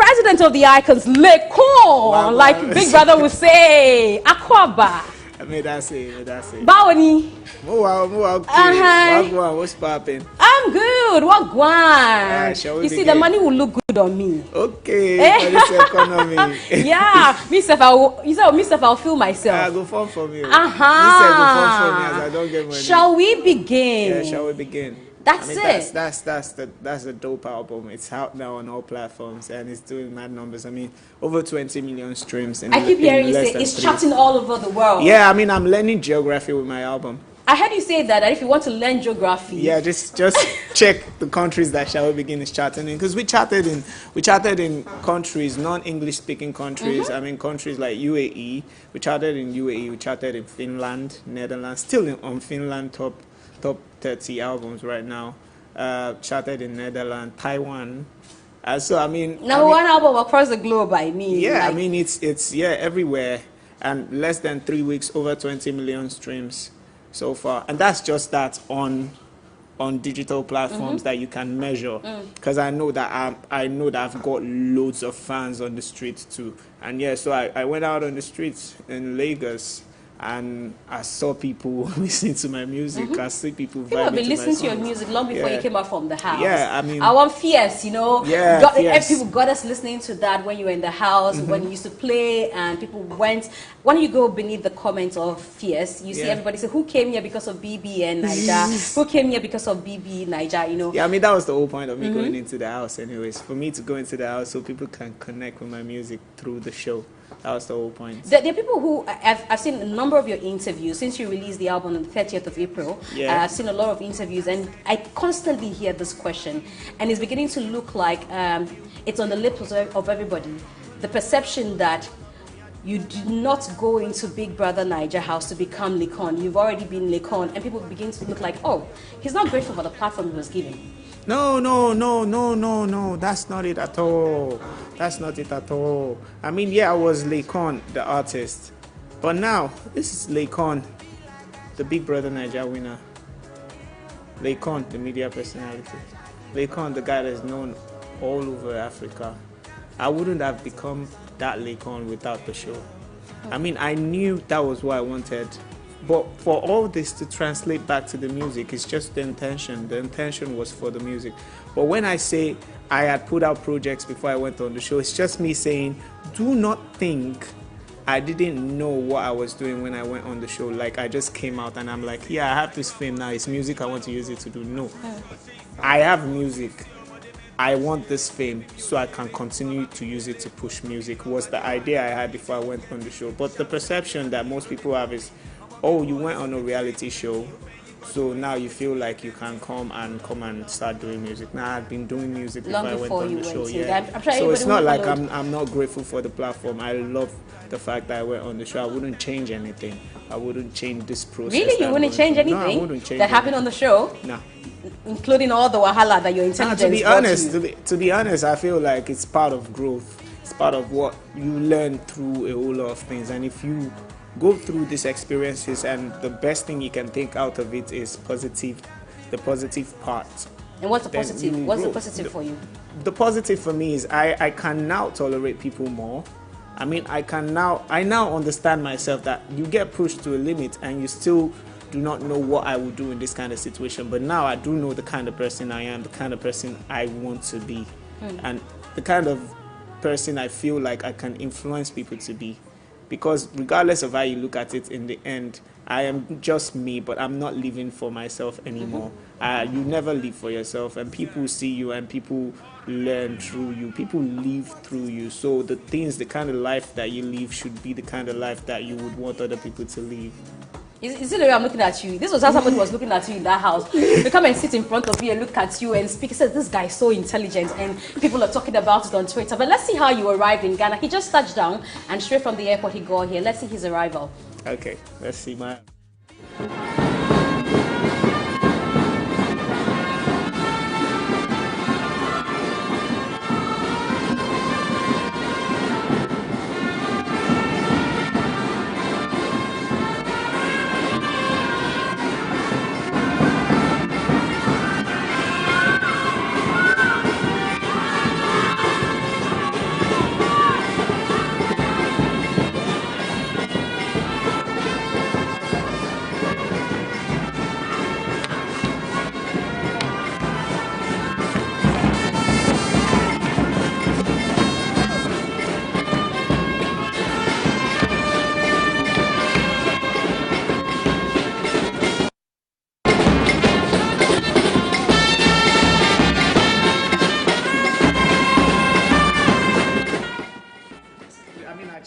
president of the Icons, Laycon, like Big Brother would say, Akwaba. May that say. Bawani. What's popping? I'm good. What guan? You see, the money will look good on me. Okay, for this economy. Yeah, I'll feel myself. I go form for me. Go form for me as I don't get money. Shall we begin? Yeah, shall we begin? That's it. That's a dope album. It's out now on all platforms and it's doing mad numbers. I mean, over 20 million streams. I keep hearing you say it's charting all over the world. Yeah, I mean, I'm learning geography with my album. I heard you say that if you want to learn geography. Yeah, just check the countries that Shall We Begin is charting in, because we charted in countries, non-English speaking countries. I mean, countries like UAE. We charted in UAE. We charted in Finland, Netherlands. Still on Finland top 30 albums right now. Charted in Netherlands, Taiwan. So I mean, number one album across the globe. I mean, yeah, like, I mean it's everywhere, and less than 3 weeks, over 20 million streams so far, and that's just that on digital platforms that you can measure. Because I know that I've got loads of fans on the streets too, and yeah, so I went out on the streets in Lagos. And I saw people listening to my music. I see people vibing. People have been listening to your music long before you came out from the house. Yeah, I mean, I want Fierce, you know. Yeah, Fierce. People got us listening to that when you were in the house, when you used to play, and people went. When you go beneath the comments of Fierce, you see everybody say, "Who came here because of BBNaija? Who came here because of BBNaija?" You know. Yeah, I mean that was the whole point of me going into the house, anyways. For me to go into the house so people can connect with my music through the show. That was the whole point. There are people who I've seen a number of your interviews since you released the album on the 30th of April. Yeah. I've seen a lot of interviews, and I constantly hear this question, and it's beginning to look like it's on the lips of everybody. The perception that you did not go into Big Brother Naija house to become Laycon. You've already been Laycon, and people begin to look like, oh, he's not grateful for the platform he was given. No. That's not it at all. I mean, yeah, I was Laycon, the artist. But now, this is Laycon, the Big Brother Naija winner. Laycon, the media personality. Laycon, the guy that's known all over Africa. I wouldn't have become that Laycon without the show. I mean, I knew that was what I wanted. But for all this to translate back to the music, it's just the intention. The intention was for the music. But when I say I had put out projects before I went on the show, it's just me saying, do not think I didn't know what I was doing when I went on the show. Like, I just came out and I'm like, yeah, I have this fame now. It's music. I want to use it to do. No. I have music. I want this fame so I can continue to use it to push music was the idea I had before I went on the show. But the perception that most people have is, oh, you went on a reality show, so now you feel like you can come and start doing music. Now I've been doing music before I went on the show. Yeah. So it's not like I'm not grateful for the platform. I love the fact that I went on the show. I wouldn't change anything. I wouldn't change this process. Really? You wouldn't change anything? No, I wouldn't change that happened on the show? No. Including all the wahala that your intelligence to be honest, I feel like it's part of growth. It's part of what you learn through a whole lot of things. And if you go through these experiences, and the best thing you can take out of it is the positive part. And what's the positive? What's the positive for you? The positive for me is I can now tolerate people more. I mean, I now understand myself that you get pushed to a limit and you still do not know what I would do in this kind of situation. But now I do know the kind of person I am, the kind of person I want to be, and the kind of person I feel like I can influence people to be. Because regardless of how you look at it, in the end, I am just me, but I'm not living for myself anymore. You never live for yourself, and people see you and people learn through you. People live through you. So the kind of life that you live should be the kind of life that you would want other people to live. You see the way I'm looking at you? This was how somebody was looking at you in that house. They come and sit in front of you and look at you and speak. He says, this guy is so intelligent, and people are talking about it on Twitter. But let's see how you arrived in Ghana. He just touched down, and straight from the airport he got here. Let's see his arrival. Okay, let's see my...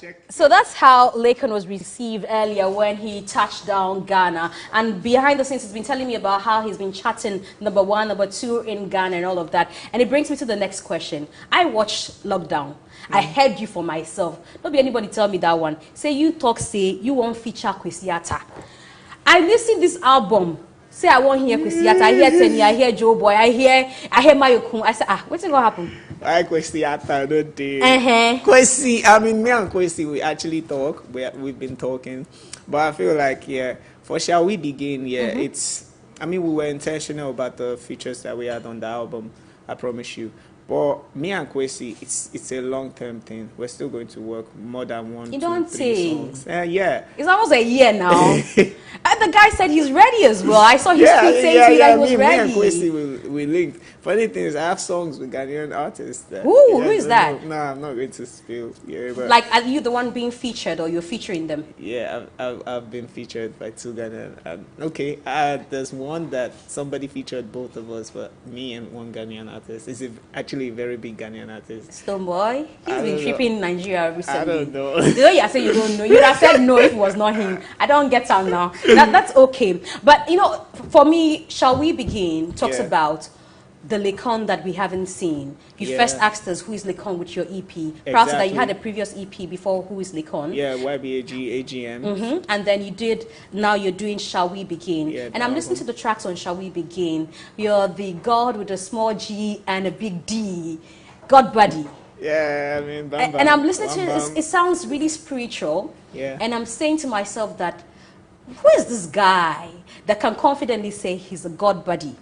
check. So that's how Laycon was received earlier when he touched down Ghana. And behind the scenes, he's been telling me about how he's been chatting number 1, number 2 in Ghana and all of that. And it brings me to the next question. I watched Lockdown. I heard you for myself. Don't be anybody tell me that one. Say you talk, say you won't feature Kwesiata. I listened this album. Say I won't hear Kwesiata. I hear Tenny. I hear Joe Boy. I hear Mayokun. I said, what's going to happen? I Kwesiata, don't they? Kwesi, I mean, me and Kwesi, we actually talk. We've been talking. But I feel like, yeah, for Shall We Begin, yeah, it's, I mean, we were intentional about the features that we had on the album, I promise you. But me and Kwesi, it's a long-term thing. We're still going to work more than 1, 2, 3 songs. Yeah. It's almost a year now. And the guy said he's ready as well. I saw his tweet saying to me that he was ready. Me and Kwesi we linked. Funny thing is, I have songs with Ghanaian artists. Who is that? No, I'm not going to spill. Yeah, but like, are you the one being featured or you're featuring them? Yeah, I've been featured by 2 Ghanaian. Okay, there's one that somebody featured both of us, but me and 1 Ghanaian artist. It's actually a very big Ghanaian artist. Stone Boy? He's been tripping in Nigeria recently. I don't know. The way you say you don't know, you'd have said no if it was not him. I don't get out now. That's okay. But, you know, for me, Shall We Begin talks about the Laycon that we haven't seen. You first asked us who is Laycon with your EP. Prior to that, you had a previous EP before Who is Laycon. Yeah, YBAG, AGM. And then now you're doing Shall We Begin. Yeah, and I'm listening to the tracks on Shall We Begin. You're the God with a small G and a big D. God buddy. Yeah, I mean, bam, bam, and I'm listening bam, to it. It sounds really spiritual. Yeah. And I'm saying to myself that, who is this guy that can confidently say he's a God buddy?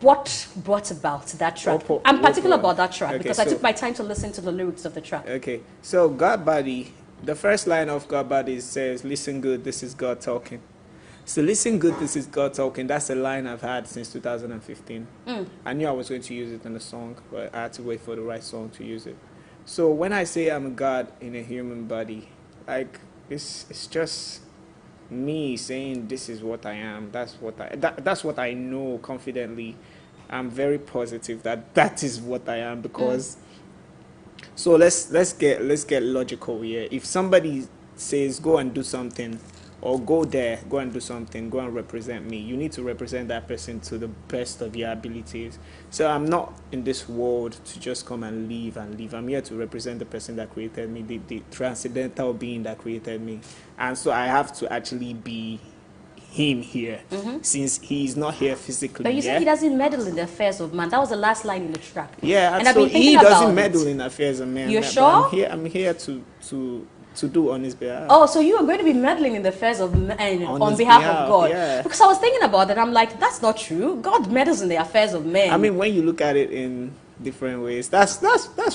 What brought about that track? I'm particular about that track because I took my time to listen to the lyrics of the track. Okay, so God Buddy, the first line of God Buddy says, listen good, this is God talking. So listen good, this is God talking. That's a line I've had since 2015. I knew I was going to use it in the song, but I had to wait for the right song to use it. So when I say I'm God in a human body, like it's just me saying this is what I am. That's what I know confidently. I'm very positive that is what I am because. So let's get logical here. If somebody says go and do something, or go and do something, go and represent me, you need to represent that person to the best of your abilities. So I'm not in this world to just come and leave. I'm here to represent the person that created me, the transcendental being that created me. And so I have to actually be him here, since he's not here physically. But you said he doesn't meddle in the affairs of man. That was the last line in the track. Yeah, and so he doesn't meddle in affairs of man. You're sure? I'm here to do on his behalf. Oh, so you are going to be meddling in the affairs of men on behalf of God? Yeah. Because I was thinking about that. I'm like, that's not true. God meddles in the affairs of men. I mean, when you look at it in different ways, that's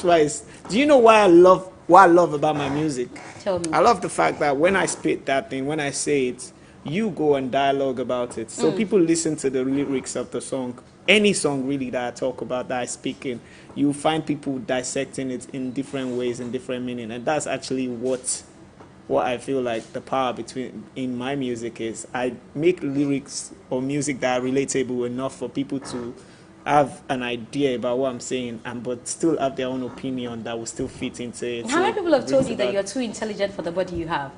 why. Do you know why I love about my music? Tell me. I love the fact that when I spit that thing, when I say it, you go and dialogue about it. So people listen to the lyrics of the song. Any song really that I talk about, that I speak in, you find people dissecting it in different ways, in different meaning. And that's actually what I feel like the power in my music is. I make lyrics or music that are relatable enough for people to have an idea about what I'm saying, but still have their own opinion that will still fit into it. How many people have told you that you're too intelligent for the body you have?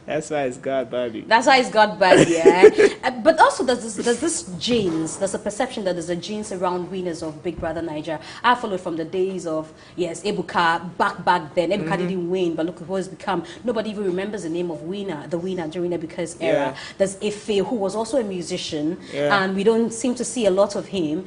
That's why it's God body. That's why it's God body, yeah. But also there's this genes. There's a perception that there's a genes around winners of Big Brother Naija. I followed from the days of Ebuka back then. Ebuka didn't win, but look what it's become. Nobody even remembers the name of the winner during Ebuka's era. There's Efe, who was also a musician, and we don't seem to see a lot of him.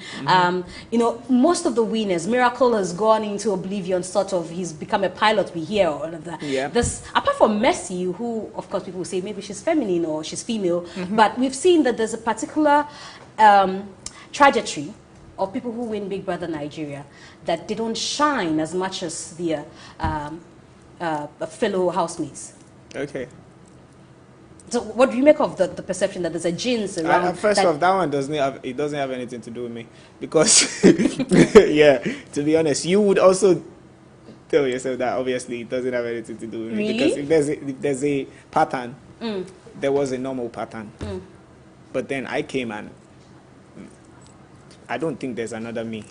You know, most of the winners, Miracle has gone into oblivion. Sort of, he's become a pilot. We hear all of that. This, apart from Messi, who of course people will say maybe she's feminine or she's female, but we've seen that there's a particular trajectory of people who win Big Brother Nigeria that they don't shine as much as their fellow housemates. Okay. So what do you make of the perception that there's a genes around? First off, that one doesn't have anything to do with me, because yeah, to be honest, you would also tell yourself that obviously it doesn't have anything to do with me. Really? Because if there's a pattern, there was a normal pattern. But then I came and I don't think there's another me.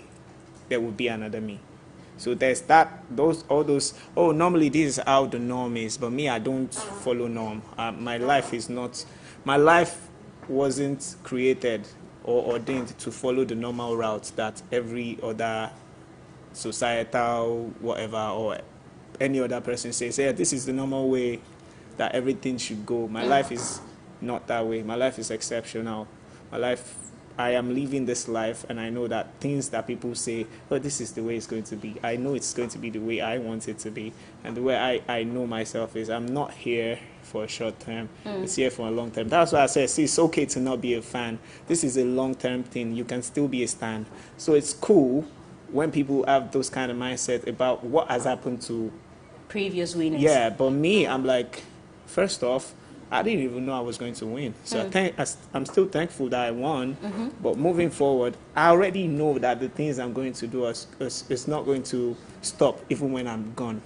There will be another me. So there's all those, oh, normally this is how the norm is, but me, I don't follow norm. My life wasn't created or ordained to follow the normal route that every other societal whatever or any other person says, yeah, this is the normal way that everything should go. My life is not that way. My life is exceptional. I am living this life, and I know that things that people say, oh, this is the way it's going to be, I know it's going to be the way I want it to be. And the way I know myself is I'm not here for a short term. It's here for a long term. That's why I say, see, it's okay to not be a fan. This is a long-term thing. You can still be a stan. So it's cool when people have those kind of mindset about what has happened to previous winners. Yeah, but me, I'm like, first off, I didn't even know I was going to win. So I'm still thankful that I won. But moving forward, I already know that the things I'm going to do is not going to stop even when I'm gone.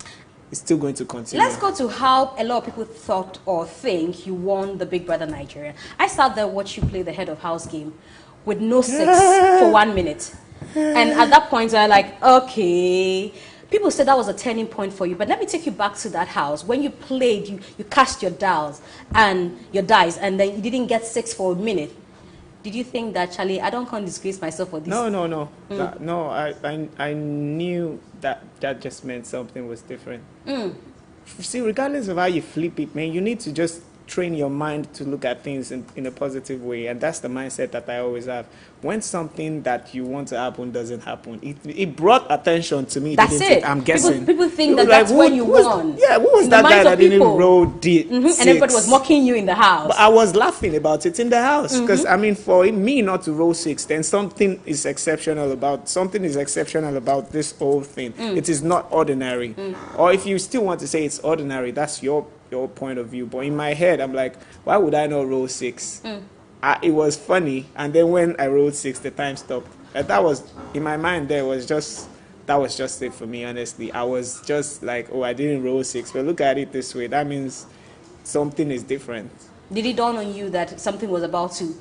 It's still going to continue. Let's go to how a lot of people thought or think you won the Big Brother Nigeria. I sat there watch you play the head of house game with no 6 for 1 minute. And at that point, I'm like, okay. People said that was a turning point for you, but let me take you back to that house. When you played, you cast your dice, and then you didn't get 6 for a minute. Did you think that, Charlie, I don't can't disgrace myself for this? No. I knew that just meant something was different. See, regardless of how you flip it, man, you need to just train your mind to look at things in a positive way, and that's the mindset that I always have. When something that you want to happen doesn't happen, it brought attention to me. That's it. I'm guessing people think that's when you won. Yeah, who was that guy that didn't roll it? And everybody was mocking you in the house. But I was laughing about it in the house because I mean, for me not to roll 6, then something is exceptional about this whole thing. It is not ordinary. Or if you still want to say it's ordinary, that's your point of view. But in my head, I'm like, why would I not roll 6? It was funny, and then when I rolled 6, the time stopped. That was in my mind. That was just it for me. Honestly, I was just like, oh, I didn't roll 6. But look at it this way. That means something is different. Did it dawn on you that something was about to,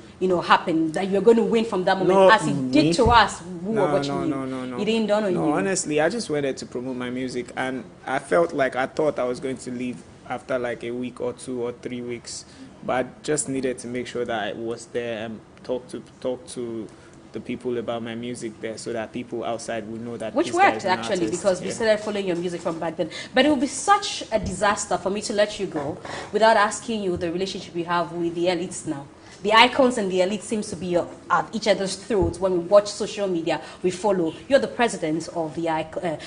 happen? That you're going to win from that moment, as it did to us who were watching you? No. It didn't dawn on you. No, honestly, I just wanted to promote my music, and I thought I was going to leave after like a week or 2 or 3 weeks. But I just needed to make sure that I was there and talk to the people about my music there, so that people outside would know that. Which worked actually, because we started following your music from back then. But it would be such a disaster for me to let you go without asking you the relationship you have with the elites now. The icons and the elite seems to be at each other's throats. When we watch social media, we follow. You're the president of the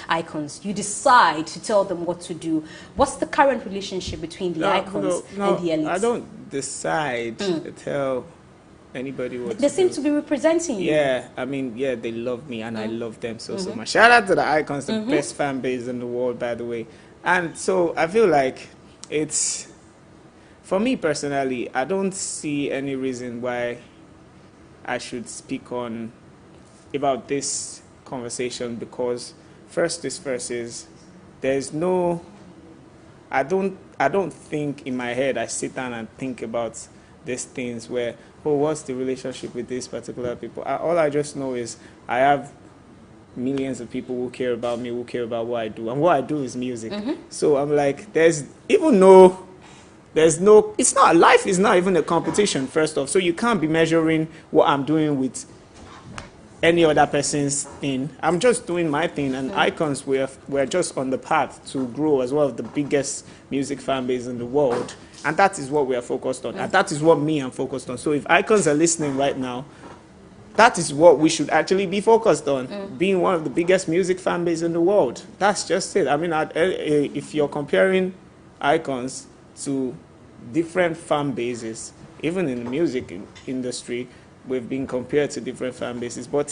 icons. You decide to tell them what to do. What's the current relationship between the icons and the elites? I don't decide to tell anybody what to do. They seem to be representing you. Yeah, I mean, yeah, they love me, and I love them so much. Shout out to the icons, the best fan base in the world, by the way. And so I feel like it's... For me personally, I don't see any reason why I should speak about this conversation, because first is there's no... I don't think in my head I sit down and think about these things where, oh, what's the relationship with these particular people? All I just know is I have millions of people who care about me, who care about what I do, and what I do is music. So I'm like, life is not even a competition, first off. So you can't be measuring what I'm doing with any other person's thing. I'm just doing my thing, and Icons, we're just on the path to grow as one of the biggest music fan base in the world. And that is what we are focused on. And that is what me I'm focused on. So if Icons are listening right now, that is what we should actually be focused on, being one of the biggest music fan base in the world. That's just it. I mean, if you're comparing Icons to different fan bases, even in the music industry, we've been compared to different fan bases, but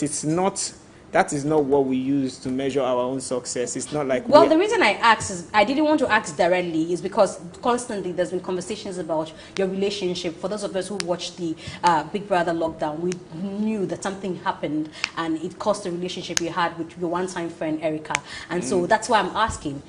that is not what we use to measure our own success. It's not like... Well, the reason I asked is, I didn't want to ask directly, is because constantly there's been conversations about your relationship. For those of us who watched the Big Brother lockdown, we knew that something happened and it caused the relationship you had with your one-time friend, Erica. And so that's why I'm asking.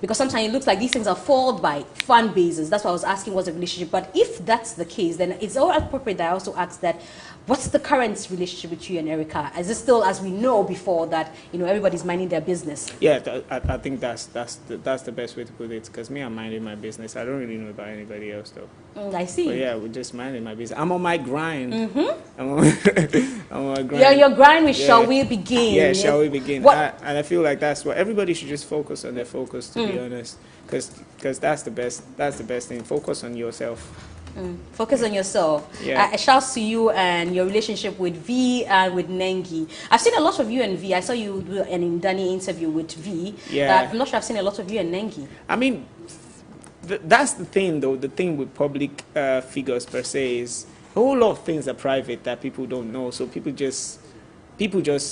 Because sometimes it looks like these things are foiled by fan bases. That's why I was asking what's the relationship. But if that's the case, then it's all appropriate that I also ask that, what's the current relationship between you and Erica? Is it still as we know know before that, you know, everybody's minding their business. Yeah, I think that's the best way to put it. Because me, I'm minding my business. I don't really know about anybody else though. I see. But yeah, we're just minding my business. I'm on my grind. I'm on my grind. You're on your grind with Shall We Begin? Yeah, Shall We Begin? And I feel like that's what everybody should just focus on. Their focus, to be honest, because that's the best. That's the best thing. Focus on yourself. Focus on yourself. Yeah. Shouts to you and your relationship with V and with Nengi. I've seen a lot of you and V. I saw you do an Indani interview with V. Yeah. I'm not sure I've seen a lot of you and Nengi. I mean, that's the thing, though. The thing with public figures per se is a whole lot of things are private that people don't know. So people just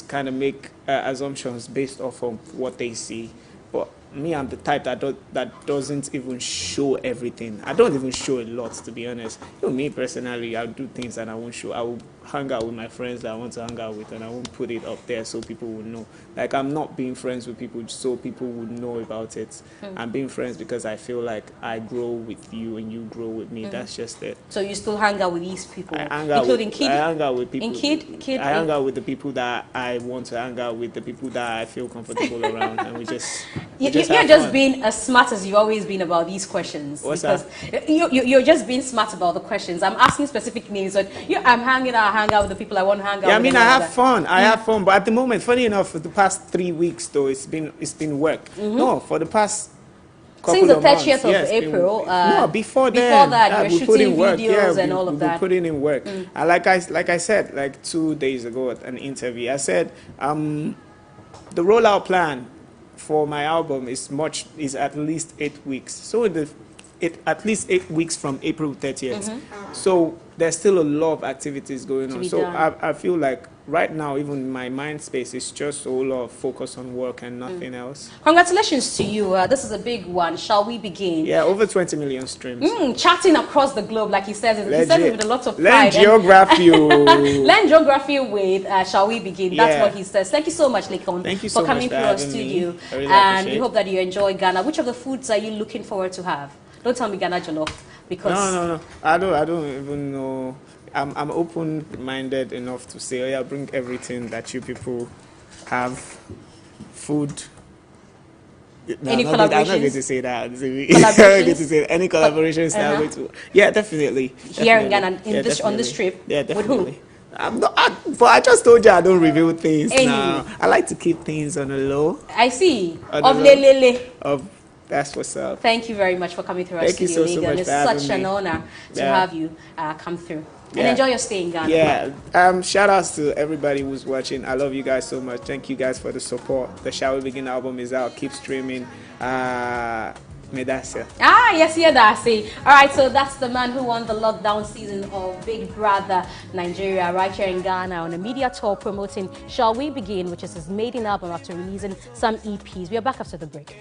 kind of make assumptions based off of what they see. But me, I'm the type that doesn't even show everything. I don't even show a lot, to be honest. You know, me personally, I'll do things and I won't show. I will hang out with my friends that I want to hang out with, and I won't put it up there so people will know. Like, I'm not being friends with people so people would know about it. I'm being friends because I feel like I grow with you and you grow with me. That's just it. So you still hang out with these people, including Kid? I hang out with people. Kid. I hang out with the people that I want to hang out with, the people that I feel comfortable around, and we just. You're just being as smart as you've always been about these questions. What's because that? You're just being smart about the questions. I'm asking specific names, but I'm hang out with the people I want to hang out with. Yeah, I mean, I have fun. I have fun, but at the moment, funny enough, for the past 3 weeks, though, it's been work. No, for the past since the 30th of April. No, before that, you were shooting videos and all of that. We're putting in work. And like I said, like 2 days ago at an interview, I said, the rollout plan for my album is at least 8 weeks. So at least 8 weeks from April 30th. So there's still a lot of activities going on. So I feel like right now, even my mind space is just a lot of focus on work and nothing else. Congratulations to you. This is a big one. Shall We Begin? Yeah, over 20 million streams. Chatting across the globe, like he says. He says it with a lot of Learn pride. geography. Learn geography with Shall We Begin. That's what he says. Thank you so much, Laycon, Thank you so for coming much through our studio. And we hope that you enjoy Ghana. Which of the foods are you looking forward to have? Don't tell me Ghana jollof, because no. I don't even know. I'm open-minded enough to say, oh yeah, bring everything that you people have. Food. No, any I'm collaborations? not going to say that. I'm not going to say any collaborations that I'm going to. Yeah, definitely. Here in Ghana, on this trip. Yeah, definitely. With who? But I just told you I don't reveal things now. I like to keep things on the low. I see. Of Lelele. That's what's up. Thank you very much for coming through our studio, Laycon. It's such an honor to have you come through. And enjoy your stay in Ghana. Yeah. Shout outs to everybody who's watching. I love you guys so much. Thank you guys for the support. The Shall We Begin album is out. Keep streaming. Medassia. Yes, yeah, Darcy. All right, so that's the man who won the lockdown season of Big Brother Nigeria right here in Ghana on a media tour promoting Shall We Begin, which is his maiden album after releasing some EPs. We are back after the break.